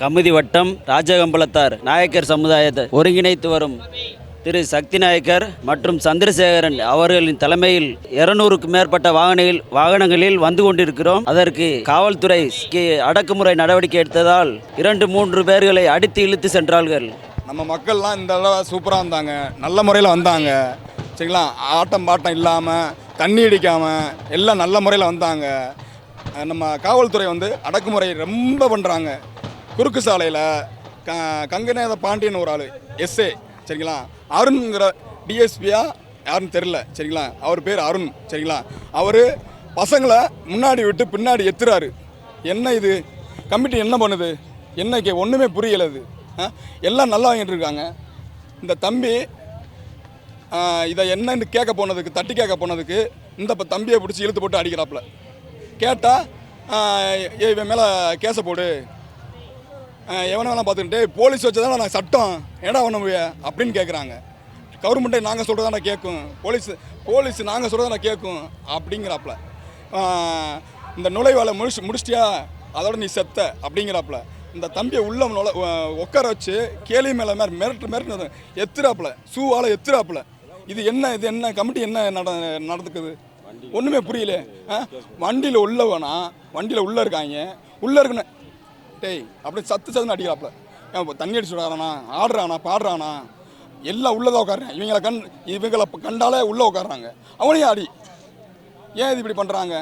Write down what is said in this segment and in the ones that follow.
கமுதி வட்டம் ராஜகம்பலத்தார் நாயக்கர் சமுதாயத்தை ஒருங்கிணைத்து வரும் திரு சக்தி நாயக்கர் மற்றும் சந்திரசேகரன் அவர்களின் தலைமையில் 200க்கும் மேற்பட்ட வாகனங்களில் வந்து கொண்டிருக்கிறோம். அதற்கு காவல்துறை அடக்குமுறை நடவடிக்கை எடுத்ததால் 2-3 பேர்களை அடித்து இழுத்து சென்றார்கள். நம்ம மக்கள்லாம் இந்த தடவை சூப்பராக இருந்தாங்க, நல்ல முறையில் வந்தாங்க. சரிங்களா, ஆட்டம் பாட்டம் இல்லாமல் தண்ணி அடிக்காமல் எல்லாம் நல்ல முறையில் வந்தாங்க. நம்ம காவல்துறை வந்து அடக்குமுறை ரொம்ப பண்ணுறாங்க. குறுக்கு சாலையில் கங்கநேத பாண்டியன் ஒரு ஆள் எஸ்ஏ, சரிங்களா, அருண்ங்கிற டிஎஸ்பியா யாருன்னு தெரில, சரிங்களா, அவர் பேர் அருண், சரிங்களா, அவர் பசங்களை முன்னாடி விட்டு பின்னாடி எத்துறாரு. என்ன இது கமிட்டி என்ன பண்ணுது, என்ன ஒன்றுமே புரியலை. எல்லாம் நல்லா வாங்கிட்டு இருக்காங்க. இந்த தம்பி இதை என்னன்னு கேட்க போனதுக்கு, தட்டி கேட்க போனதுக்கு இந்த தம்பியை பிடிச்சி இழுத்து போட்டு அடிக்கிறாப்புல. கேட்டால் இவன் மேலே கேஸை போடு, எவனை வேணால் பார்த்துக்கிட்டு போலீஸ் வச்சதான நான் சட்டம் ஏடா பண்ண முடியும் அப்படின்னு கேட்குறாங்க. கவர்மெண்ட்டை நாங்கள் சொல்கிறதான கேட்கும், போலீஸ் நாங்கள் சொல்கிறதான கேட்கும் அப்படிங்கிறாப்புல. இந்த நுழைவாளை முடிச்சிட்டியா அதோட நீ செத்த அப்படிங்கிறாப்புல. இந்த தம்பியை உள்ள உட்கார வச்சு கேள்வி மேலே மிரட்டு எத்துறாப்புல, சூவால் எத்துறாப்புல. இது என்ன கமிட்டி என்ன நடந்துக்குது ஒன்றுமே புரியல. வண்டியில் உள்ள வேணா, வண்டியில் உள்ளே இருக்காங்க, உள்ளே இருக்குன்னு டேய் அப்படி சத்துன்னு அடிக்கிறாப்புல. தண்ணி அடிச்சு விடாறானா, ஆடுறானா, பாடுறானா, எல்லாம் உள்ளதாக உட்காடுறேன். இவங்களை கண்டாலே உள்ளே உட்காடுறாங்க. அவனையும் அடி. ஏன் இது இப்படி பண்ணுறாங்க?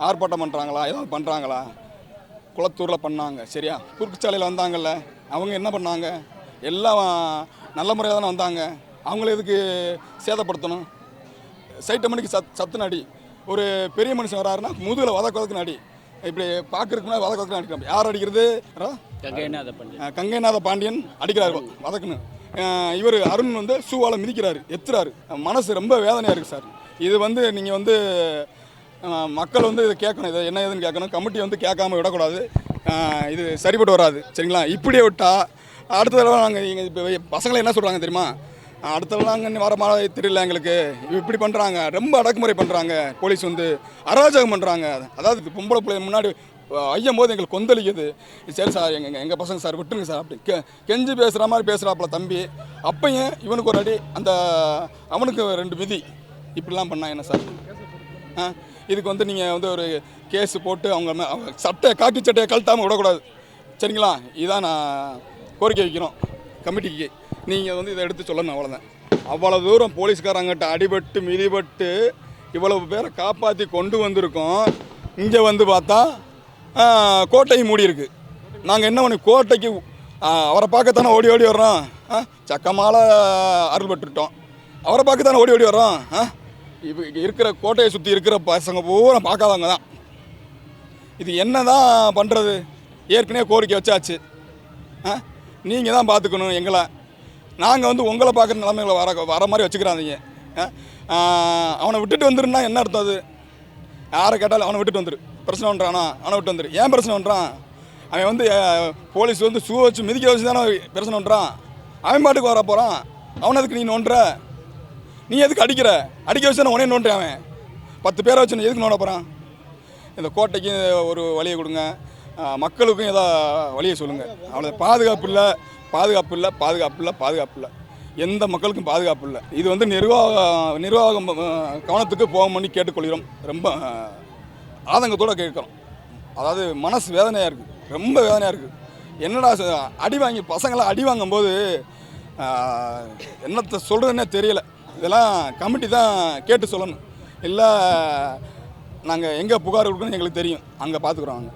ஆர்ப்பாட்டம் பண்ணுறாங்களா, ஏதாவது பண்ணுறாங்களா? குளத்தூரில் பண்ணாங்க, சரியா, குறுக்கு சாலையில் வந்தாங்கல்ல, அவங்க என்ன பண்ணாங்க? எல்லாம் நல்ல முறையாக தானே வந்தாங்க. அவங்கள எதுக்கு சேதப்படுத்தணும்? சைட்டை மணிக்கு சத்துன்னு அடி. ஒரு பெரிய மனுஷன் வராருன்னா முதுகில் வதக்குன்னு அடி. இப்படி பார்க்கறதுக்குன்னா வதக்குன்னு அடிக்கிறாங்க. யார் அடிக்கிறது? கங்கைநாத பாண்டியன் அடிக்கிறாரு வதக்குன்னு. இவர் அருண் வந்து சூவால் மிதிக்கிறாரு, எத்துறாரு. மனசு ரொம்ப வேதனையாக இருக்குது சார். இது வந்து நீங்கள் வந்து மக்கள் வந்து இதை கேட்கணும், இதை என்ன ஏதுன்னு கேட்கணும். கமிட்டி வந்து கேட்காம விடக்கூடாது. இது சரிப்பட்டு வராது, சரிங்களா. இப்படியே விட்டால் அடுத்த தடவை நாங்கள் இப்போ பசங்களை என்ன சொல்கிறாங்க தெரியுமா? அடுத்த தடவை நாங்கள் வர மாதிரி தெரியல எங்களுக்கு, இப்படி பண்ணுறாங்க, ரொம்ப அடக்குமுறை பண்ணுறாங்க. போலீஸ் வந்து அராஜகம் பண்ணுறாங்க. அதாவது பொம்பளை பிள்ளை முன்னாடி ஐயும் போது எங்களுக்கு கொந்தளிக்குது. சரி சார், எங்கள் பசங்க சார் விட்டுருங்க சார் அப்படி கெஞ்சி பேசுகிற மாதிரி பேசுகிறாப்புல தம்பி. அப்பையும் இவனுக்கு ஒரு அடி, அந்த அவனுக்கு 2 மிதி. இப்படிலாம் பண்ணால் என்ன சார்? இதுக்கு வந்து நீங்கள் வந்து ஒரு கேஸ் போட்டு அவங்க காக்கி சட்டையை கழட்டாமல் விடக்கூடாது, சரிங்களா. இதான் நான் கோரிக்கை வைக்கிறோம் கமிட்டிக்கு. நீங்கள் வந்து இதை எடுத்து சொல்லணும், அவ்வளோதான். அவ்வளோ தூரம் போலீஸ்காரங்கிட்ட அடிபட்டு மிதிபட்டு இவ்வளவு பேரை காப்பாற்றி கொண்டு வந்திருக்கோம். இங்கே வந்து பார்த்தா கோட்டையும் மூடி இருக்குது. நாங்கள் என்ன பண்ணி கோட்டைக்கு அவரை பார்க்கத்தானே ஓடி ஓடி வர்றோம். சக்கமால அருள் பெற்றுட்டோம், அவரை பார்க்கத்தானே ஓடி ஓடி வர்றோம். இப்போ இருக்கிற கோட்டையை சுற்றி இருக்கிற பசங்க பூரா பார்க்காதவங்க தான். இது என்ன தான் பண்ணுறது? ஏற்கனவே கோரிக்கை வச்சாச்சு. நீங்கள் தான் பார்த்துக்கணும் எங்களை. நாங்கள் வந்து உங்களை பார்க்குற நிலைமைகளை வர மாதிரி வச்சுக்கிறாதீங்க. அவனை விட்டுட்டு வந்துருன்னா என்ன அர்த்தம்? அது யாரை கேட்டாலும் அவனை விட்டுட்டு வந்துரு, பிரச்சனை பண்ணுறானா அவனை விட்டு வந்துரு. ஏன் பிரச்சனை பண்ணுறான்? அவன் வந்து போலீஸ் வந்து ஷூ வச்சு மிதிக்க வச்சு தானே பிரச்சனை பண்ணுறான். அவன் பாட்டுக்கு வர போகிறான். அவனை எதுக்கு நீ நோண்டுற? நீ எதுக்கு அடிக்கிற? அடிக்க வச்சு தானே உடனே நோண்டுறேன். அவன் 10 பேரை வச்சு எதுக்கு நோண்ட போகிறான்? இந்த கோட்டைக்கு ஒரு வழியை கொடுங்க, மக்களுக்கும் ஏதோ வழியை சொல்லுங்கள். அவ்வளோ பாதுகாப்பு இல்லை. எந்த மக்களுக்கும் பாதுகாப்பு இல்லை. இது வந்து நிர்வாகம் கவனத்துக்கு போகணும்னு கேட்டுக்கொள்கிறோம். ரொம்ப ஆதங்கத்தோடு கேட்குறோம். அதாவது மனசு வேதனையாக இருக்குது, ரொம்ப வேதனையாக இருக்குது. என்னடா அடி வாங்கி பசங்களாம் அடி வாங்கும்போது என்னத்தை சொல்கிறதுன்னே தெரியலை. இதெல்லாம் கமிட்டி தான் கேட்டு சொல்லணும். இல்லை நாங்கள் எங்கே புகார் கொடுக்கணும்னு எங்களுக்கு தெரியும், அங்கே பார்த்துக்குறோம்.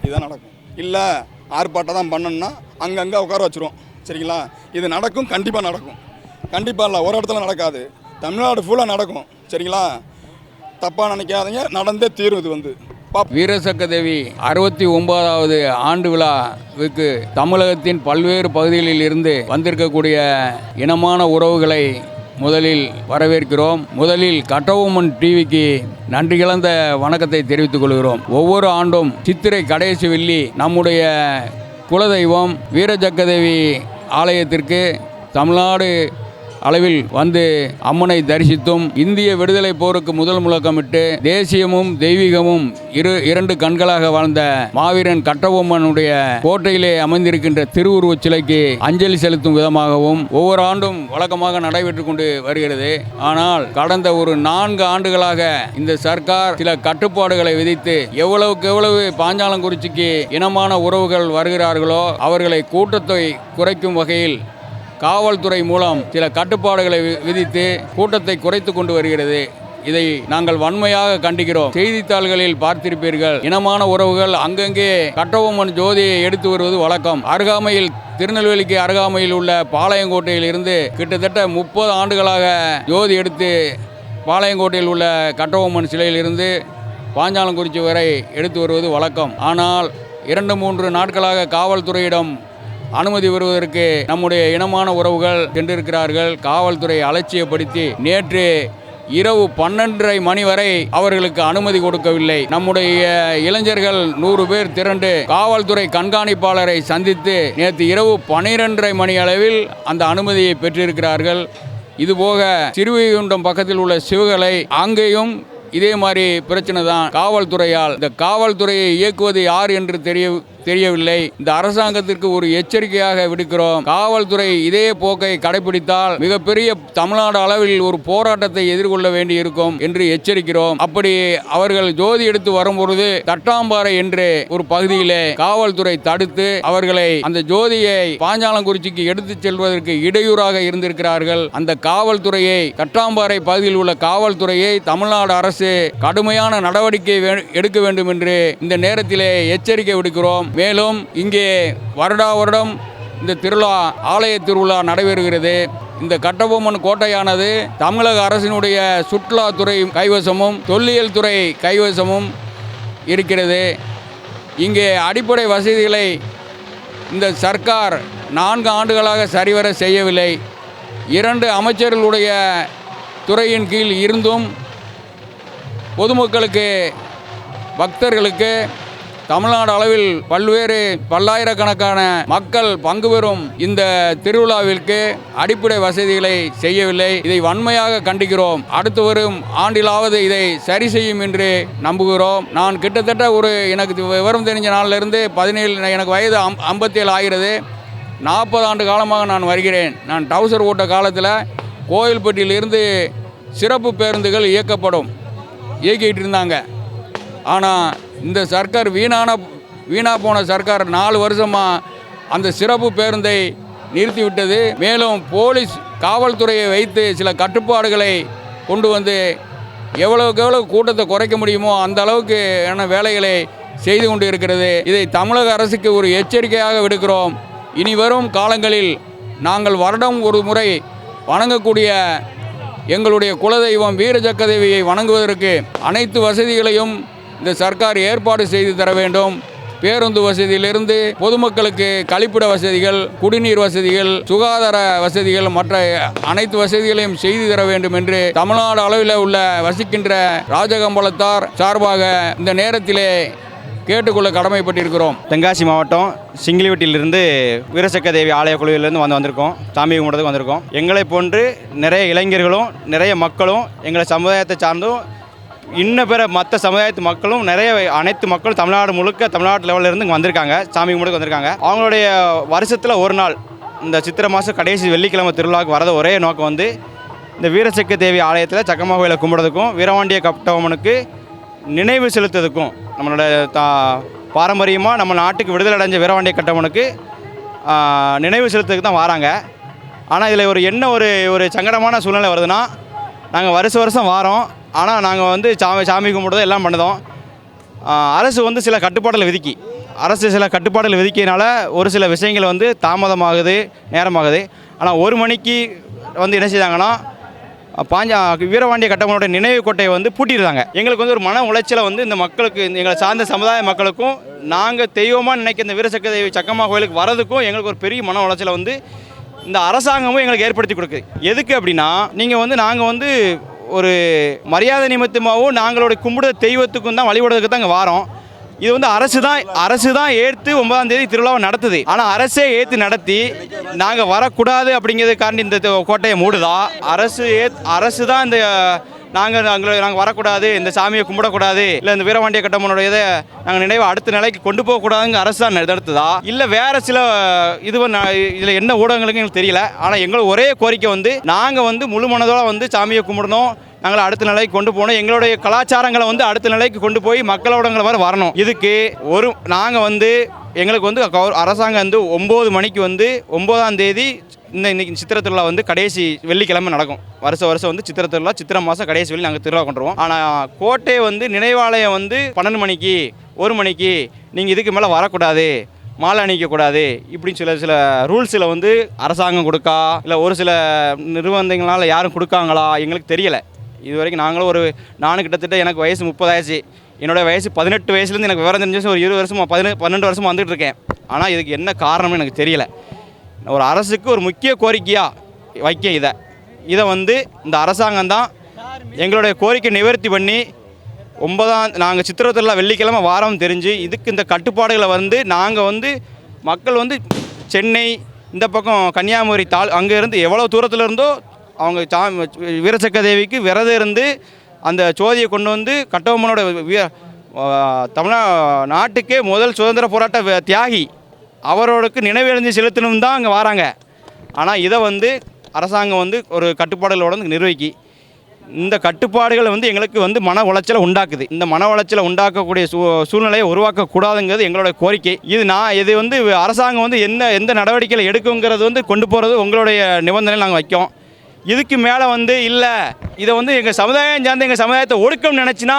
இதுதான் நடக்கும். இல்லை ஆர்ப்பாட்டம் தான் பண்ணணும்னா அங்கங்கே உட்கார வச்சுருவோம், சரிங்களா. இது நடக்கும், கண்டிப்பாக நடக்கும். கண்டிப்பாக இல்லை, ஒரு இடத்துல நடக்காது, தமிழ்நாடு ஃபுல்லாக நடக்கும், சரிங்களா. தப்பாக நினைக்காதீங்க, நடந்தே தீரும். இது வந்து வீரசக்கதேவி 69வது ஆண்டு விழாவுக்கு தமிழகத்தின் பல்வேறு பகுதிகளில் இருந்து வந்திருக்கக்கூடிய இனமான உறவுகளை முதலில் வரவேற்கிறோம். முதலில் கட்டவுமன் டிவிக்கு நன்றி கலந்த வணக்கத்தை தெரிவித்துக் கொள்கிறோம். ஒவ்வொரு ஆண்டும் சித்திரை கடைசி வெள்ளி நம்முடைய குலதெய்வம் வீரசக்கதேவி ஆலயத்திற்கு தமிழ்நாடு அளவில் வந்து அம்மனை தரிசித்தும் இந்திய விடுதலை போருக்கு முதல் முழக்கமிட்டு தேசியமும் தெய்வீகமும் இரண்டு கண்களாக வாழ்ந்த மாவீரன் கட்டபொம்மனுடைய கோட்டையிலே அமைந்திருக்கின்ற திருவுருவச் சிலைக்கு அஞ்சலி செலுத்தும் விதமாகவும் ஒவ்வொரு ஆண்டும் வழக்கமாக நடைபெற்று கொண்டு வருகிறது. ஆனால் கடந்த ஒரு 4 ஆண்டுகளாக இந்த சர்க்கார் சில கட்டுப்பாடுகளை விதித்து எவ்வளவுக்கு எவ்வளவு பாஞ்சாலங்குறிச்சிக்கு இனமான உறவுகள் வருகிறார்களோ அவர்களை கூட்டத்தை குறைக்கும் வகையில் காவல்துறை மூலம் சில கட்டுப்பாடுகளை விதித்து கூட்டத்தை குறைத்து கொண்டு வருகிறது. இதை நாங்கள் வன்மையாக கண்டிக்கிறோம். செய்தித்தாள்களில் பார்த்திருப்பீர்கள், இனமான உறவுகள் அங்கங்கே கட்டபொம்மன் ஜோதியை எடுத்து வருவது வழக்கம். அருகாமையில் திருநெல்வேலிக்கு அருகாமையில் உள்ள பாளையங்கோட்டையில் இருந்து கிட்டத்தட்ட 30 ஆண்டுகளாக ஜோதி எடுத்து பாளையங்கோட்டையில் உள்ள கட்டபொம்மன் சிலையில் இருந்து பாஞ்சாலங்குறிச்சி வரை எடுத்து வருவது வழக்கம். ஆனால் 2-3 நாட்களாக காவல்துறையிடம் அனுமதி வருவதற்கு நம்முடைய இனமான உறவுகள் சென்றிருக்கிறார்கள். காவல்துறை அலட்சியப்படுத்தி நேற்று இரவு 12:30 மணி வரை அவர்களுக்கு அனுமதி கொடுக்கவில்லை. நம்முடைய இளைஞர்கள் 100 பேர் திரண்டு காவல்துறை கண்காணிப்பாளரை சந்தித்து நேற்று இரவு 12:30 மணி அளவில் அந்த அனுமதியை பெற்றிருக்கிறார்கள். இதுபோக சிறுவைகுண்டம் பக்கத்தில் உள்ள சிவகலை அங்கேயும் இதே மாதிரி பிரச்சனை தான் காவல்துறையால். இந்த காவல்துறையை இயக்குவது யார் என்று தெரியவில்லை. இந்த அரசாங்கத்திற்கு ஒரு எச்சரிக்கையாக விடுக்கிறோம். காவல்துறை இதே போக்கை கடைபிடித்தால் மிகப்பெரிய தமிழ்நாடு அளவில் ஒரு போராட்டத்தை எதிர்கொள்ள வேண்டி இருக்கும் என்று எச்சரிக்கிறோம். அப்படி அவர்கள் ஜோதி எடுத்து வரும்பொழுது தட்டாம்பாறை என்று ஒரு பகுதியிலே காவல்துறை தடுத்து அவர்களை அந்த ஜோதியை பாஞ்சாலங்குறிச்சிக்கு எடுத்துச் செல்வதற்கு இடையூறாக இருந்திருக்கிறார்கள். அந்த காவல்துறையை, தட்டாம்பாறை பகுதியில் உள்ள காவல்துறையை தமிழ்நாடு அரசு கடுமையான நடவடிக்கை எடுக்க வேண்டும் என்று இந்த நேரத்திலே எச்சரிக்கை விடுக்கிறோம். மேலும் இங்கே வருடம் இந்த ஆலய திருவிழா நடைபெறுகிறது. இந்த கட்டபொம்மன் கோட்டையானது தமிழக அரசினுடைய சுற்றுலாத்துறை கைவசமும் தொல்லியல் துறை கைவசமும் இருக்கிறது. இங்கே அடிப்படை வசதிகளை இந்த சர்க்கார் 4 ஆண்டுகளாக சரிவர செய்யவில்லை. 2 அமைச்சர்களுடைய துறையின் கீழ் இருந்தும் பொதுமக்களுக்கு, பக்தர்களுக்கு, தமிழ்நாடு அளவில் பல்லாயிரக்கணக்கான மக்கள் பங்கு பெறும் இந்த திருவிழாவிற்கு அடிப்படை வசதிகளை செய்யவில்லை. இதை வன்மையாக கண்டிக்கிறோம். அடுத்து வரும் ஆண்டிலாவது இதை சரி செய்யும் என்று நம்புகிறோம். நான் கிட்டத்தட்ட எனக்கு விவரம் தெரிஞ்ச நாளிலிருந்து 17, எனக்கு வயது 57 ஆகிறது. 40 ஆண்டு காலமாக நான் வருகிறேன். நான் டவுசர் ஓட்ட காலத்தில் கோயில்பட்டியிலிருந்து சிறப்பு பேருந்துகள் இயக்கிட்டு இருந்தாங்க. ஆனால் இந்த சர்க்கார் வீணா போன சர்க்கார் 4 வருஷமாக அந்த சிறப்பு பேருந்தை நிறுத்திவிட்டது. மேலும் போலீஸ் காவல்துறையை வைத்து சில கட்டுப்பாடுகளை கொண்டு வந்து எவ்வளவுக்கு எவ்வளவு கூட்டத்தை குறைக்க முடியுமோ அந்த அளவுக்கு வேலைகளை செய்து கொண்டு இருக்கிறது. இதை தமிழக அரசுக்கு ஒரு எச்சரிக்கையாக விடுக்கிறோம். இனி வரும் காலங்களில் நாங்கள் வருடம் ஒரு முறை வணங்கக்கூடிய எங்களுடைய குலதெய்வம் வீரசக்கதேவியை வணங்குவதற்கு அனைத்து வசதிகளையும் இந்த சர்க்கார் ஏற்பாடு செய்து தர வேண்டும். பேருந்து வசதியிலிருந்து பொதுமக்களுக்கு கழிப்பிட வசதிகள், குடிநீர் வசதிகள், சுகாதார வசதிகள், மற்ற அனைத்து வசதிகளையும் செய்து தர வேண்டும் என்று தமிழ்நாடு அளவில் உள்ள வசிக்கின்ற ராஜகம்பளத்தார் சார்பாக இந்த நேரத்திலே கேட்டுக்கொள்ள கடமைப்பட்டிருக்கிறோம். தென்காசி மாவட்டம் சிங்கிலிவட்டியிலிருந்து வீரசக்கதேவி ஆலய குழுவிலிருந்து வந்திருக்கோம். சாமி கும்பிட்றதுக்கு வந்திருக்கோம். எங்களை போன்று நிறைய இளைஞர்களும் நிறைய மக்களும் எங்களை சமுதாயத்தை சார்ந்தும் இன்னும் பிற மற்ற சமுதாயத்து மக்களும் அனைத்து மக்களும் தமிழ்நாட்டு லெவலில் இருந்து இங்கே வந்திருக்காங்க. சாமி கும்பிட்டு வந்திருக்காங்க. அவங்களுடைய வருஷத்தில் ஒரு நாள் இந்த சித்திரை மாதம் கடைசி வெள்ளிக்கிழமை திருவிழாவுக்கு வரத ஒரே நோக்கம் வந்து இந்த வீரசக்கதேவி ஆலயத்தில் சக்கமா கோயிலை கும்பிட்றதுக்கும் வீரபாண்டிய கட்டபொம்மனுக்கு நினைவு செலுத்துறதுக்கும் நம்மளோட பாரம்பரியமாக நம்ம நாட்டுக்கு விடுதலை அடைஞ்ச வீரபாண்டிய கட்டபொம்மனுக்கு நினைவு செலுத்துறதுக்கு தான் வராங்க. ஆனால் இதில் ஒரு சங்கடமான சூழ்நிலை வருதுன்னா, நாங்கள் வருஷம் வாரோம். ஆனால் நாங்கள் வந்து சாமி கும்பிட்றதும் எல்லாம் பண்ணுதோம். அரசு வந்து சில கட்டுப்பாடுகள் விதிக்கிறதுனால ஒரு சில விஷயங்கள் வந்து தாமதமாகுது, நேரமாகுது. ஆனால் 1 மணிக்கு வந்து என்ன செய்தாங்கன்னா வீரபாண்டிய கட்டபொம்மனுடைய நினைவு கோட்டையை வந்து பூட்டிடுறாங்க. எங்களுக்கு வந்து ஒரு மன உளைச்சலை வந்து இந்த மக்களுக்கு, எங்களை சார்ந்த சமுதாய மக்களுக்கும், நாங்கள் தெய்வமாக நினைக்க இந்த வீரசக்கதேவி சக்கமா கோயிலுக்கு வரதுக்கும் எங்களுக்கு ஒரு பெரிய மன உளைச்சலை வந்து இந்த அரசாங்கமும் எங்களுக்கு ஏற்படுத்தி கொடுக்குது. எதுக்கு அப்படின்னா, நாங்கள் வந்து ஒரு மரியாதை நிமித்தமாகவும் நாங்களோட கும்பிடுற தெய்வத்துக்கும் தான் வழிபடுறதுக்கு தான் இங்கே வாரோம். இது வந்து அரசு தான் ஏற்று 9ஆம் தேதி திருவிழாவை நடத்துது. ஆனால் அரசே ஏற்று நடத்தி நாங்கள் வரக்கூடாது அப்படிங்கிறதுக்காண்டி இந்த கோட்டையை மூடுதா? அரசு தான் இந்த நாங்கள் வரக்கூடாது, இந்த சாமியை கும்பிடக்கூடாது, இல்லை இந்த வீரபாண்டிய கட்டபொம்மனுடைய இதை நாங்கள் நினைவு அடுத்த நிலைக்கு கொண்டு போகக்கூடாதுங்க அரசு தான் நடத்துதா? இல்லை வேறு சில இதில் என்ன ஊடகங்களுக்கு எங்களுக்கு தெரியல. ஆனால் எங்களுக்கு ஒரே கோரிக்கை வந்து நாங்கள் வந்து முழு மனதோடு வந்து சாமியை கும்பிடணும், நாங்கள் அடுத்த நிலைக்கு கொண்டு போகணும், எங்களுடைய கலாச்சாரங்களை வந்து அடுத்த நிலைக்கு கொண்டு போய் மக்களோடங்களை வர வரணும். இதுக்கு நாங்கள் வந்து எங்களுக்கு வந்து அரசாங்கம் வந்து 9 மணிக்கு வந்து 9ஆம் தேதி இன்னைக்கு சித்திரை திருவிழா வந்து கடைசி வெள்ளிக்கிழமை நடக்கும். வருஷம் வந்து சித்திரை திருவிழா, சித்திரை மாதம் கடைசி வெள்ளி நாங்கள் திருவிழா கொண்டுருவோம். ஆனால் கோட்டை வந்து நினைவாலயம் வந்து 12 மணிக்கு 1 மணிக்கு நீங்கள் இதுக்கு மேலே வரக்கூடாது, மாலை அணிக்கக்கூடாது, இப்படின்னு சில ரூல்ஸில் வந்து அரசாங்கம் கொடுக்கா, இல்லை ஒரு சில நிறுவனங்களால் யாரும் கொடுக்காங்களா எங்களுக்கு தெரியலை. இது வரைக்கும் நானும் கிட்டத்தட்ட எனக்கு வயசு 30 ஆயிடுச்சு. என்னோடய வயசு 18 வயசுலேருந்து எனக்கு விவரம் தெரிஞ்சு ஒரு 20 வருஷமாக 12 வருஷமாக வந்துட்டு இருக்கேன். ஆனால் இதுக்கு என்ன காரணம்னு எனக்கு தெரியல. ஒரு அரசுக்கு ஒரு முக்கிய கோரிக்கையாக வைக்க இதை வந்து இந்த அரசாங்கம் தான் எங்களுடைய கோரிக்கை நிவர்த்தி பண்ணி நாங்கள் சித்திரை திருவிழா வெள்ளிக்கிழமை வாரம் தெரிஞ்சு இதுக்கு இந்த கட்டுப்பாடுகளை வந்து நாங்கள் வந்து மக்கள் வந்து சென்னை இந்த பக்கம் கன்னியாகுமரி அங்கேருந்து எவ்வளோ தூரத்தில் இருந்தோ அவங்க வீரசக்க தேவிக்கு விரதம் இருந்து அந்த ஜோதியை கொண்டு வந்து கட்டபொம்மனோட நாட்டுக்கே முதல் சுதந்திர போராட்ட தியாகி அவரோடுக்கு நினைவேஞ்சு செலுத்தணும் தான் அங்கே வராங்க. ஆனால் இதை வந்து அரசாங்கம் வந்து ஒரு கட்டுப்பாடுகளோட நிர்வகிக்கி இந்த கட்டுப்பாடுகளை வந்து எங்களுக்கு வந்து மன உளைச்சலை உண்டாக்குது. இந்த மன உளைச்சலை உண்டாக்கக்கூடிய சூழ்நிலையை உருவாக்கக்கூடாதுங்கிறது எங்களுடைய கோரிக்கை. இது வந்து அரசாங்கம் வந்து எந்த நடவடிக்கைகளை எடுக்குங்கிறது வந்து கொண்டு போகிறது உங்களுடைய நிபந்தனையில் நாங்கள் வைக்கோம். இதுக்கு மேலே வந்து இல்லை, இதை வந்து எங்கள் சமுதாயம் சார்ந்து எங்கள் சமுதாயத்தை ஒடுக்கணும்னு நினச்சின்னா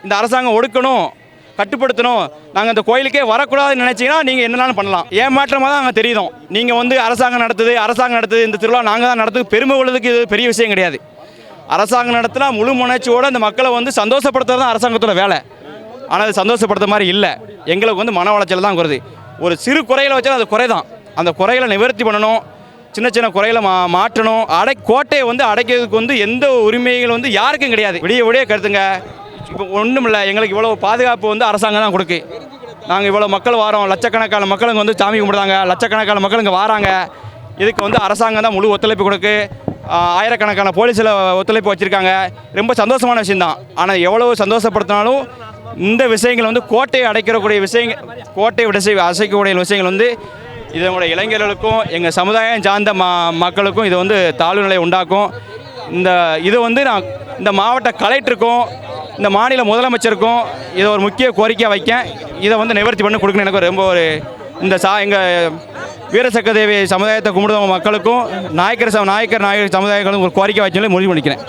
இந்த அரசாங்கம் ஒடுக்கணும், கட்டுப்படுத்தணும், நாங்கள் இந்த கோயிலுக்கே வரக்கூடாதுன்னு நினச்சிங்கன்னா நீங்கள் என்னென்னு பண்ணலாம். ஏமாற்றமாக தான் நாங்கள் தெரியுதோம். நீங்கள் வந்து அரசாங்கம் நடத்துது இந்த திருவிழா நாங்கள் தான் நடத்துது பெருமை உள்ளதுக்கு இது பெரிய விஷயம் கிடையாது. அரசாங்கம் நடத்தினா முழு முனைச்சியோடு அந்த மக்களை வந்து சந்தோஷப்படுத்துறது தான் அரசாங்கத்தோட வேலை. ஆனால் அது சந்தோஷப்படுத்த மாதிரி இல்லை. எங்களுக்கு வந்து மன உளைச்சல் தான் வருது. ஒரு சிறு குறைகளை வச்சாலும் அது குறை தான். அந்த குறைகளை நிவர்த்தி பண்ணணும், சின்ன குறைகளை மாற்றணும். கோட்டையை வந்து அடைக்கிறதுக்கு வந்து எந்த உரிமைகள் வந்து யாருக்கும் கிடையாது. விடிய கருத்துங்க. இப்போ ஒன்றும் இல்லை, எங்களுக்கு இவ்வளோ பாதுகாப்பு வந்து அரசாங்கம் தான் கொடுக்கு. நாங்கள் இவ்வளோ மக்கள் வரோம், லட்சக்கணக்கான மக்களுங்க வந்து சாமி கும்பிடுறாங்க, லட்சக்கணக்கான மக்கள் இங்கே வராங்க. இதுக்கு வந்து அரசாங்கம் தான் முழு ஒத்துழைப்பு கொடுக்கு. ஆயிரக்கணக்கான போலீஸில் ஒத்துழைப்பு வச்சுருக்காங்க. ரொம்ப சந்தோஷமான விஷயந்தான். ஆனால் எவ்வளோ சந்தோஷப்படுத்தினாலும் இந்த விஷயங்கள் வந்து கோட்டையை அடைக்கிறக்கூடிய விஷயங்கள், கோட்டையை அசைக்கக்கூடிய விஷயங்கள் வந்து இதனுடைய இளைஞர்களுக்கும் எங்கள் சமுதாயம் சார்ந்த மக்களுக்கும் இது வந்து தாழ்வு நிலையை உண்டாக்கும். இது வந்து நான் இந்த மாவட்ட கலெக்டருக்கும் இந்த மாநில முதலமைச்சருக்கும் இதை ஒரு முக்கிய கோரிக்கையாக வைக்கேன். இதை வந்து நிவர்த்தி பண்ணி கொடுக்கணும். எனக்கு ரொம்ப எங்கள் வீரசக்க தேவி சமுதாயத்தை கும்பிடுற மக்களுக்கும் நாயக்கர் சமுதாயங்களுக்கும் ஒரு கோரிக்கை வச்சு முடிவு பண்ணிக்கிறேன்.